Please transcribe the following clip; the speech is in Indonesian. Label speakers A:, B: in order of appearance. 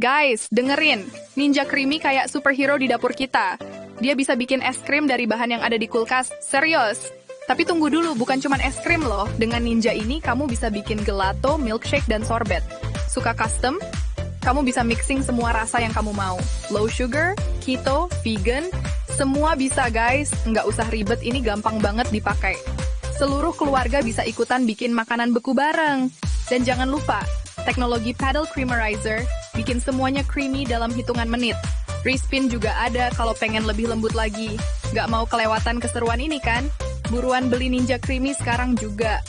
A: Guys, dengerin. Ninja Creamy kayak superhero di dapur kita. Dia bisa bikin es krim dari bahan yang ada di kulkas. Serius. Tapi tunggu dulu, bukan cuma es krim loh. Dengan Ninja ini, kamu bisa bikin gelato, milkshake, dan sorbet. Suka custom? Kamu bisa mixing semua rasa yang kamu mau. Low sugar, keto, vegan, semua bisa guys. Nggak usah ribet, ini gampang banget dipakai. Seluruh keluarga bisa ikutan bikin makanan beku bareng. Dan jangan lupa, teknologi paddle creamerizer bikin semuanya creamy dalam hitungan menit. Respin juga ada kalau pengen lebih lembut lagi. Nggak mau kelewatan keseruan ini kan? Buruan beli Ninja Creamy sekarang juga.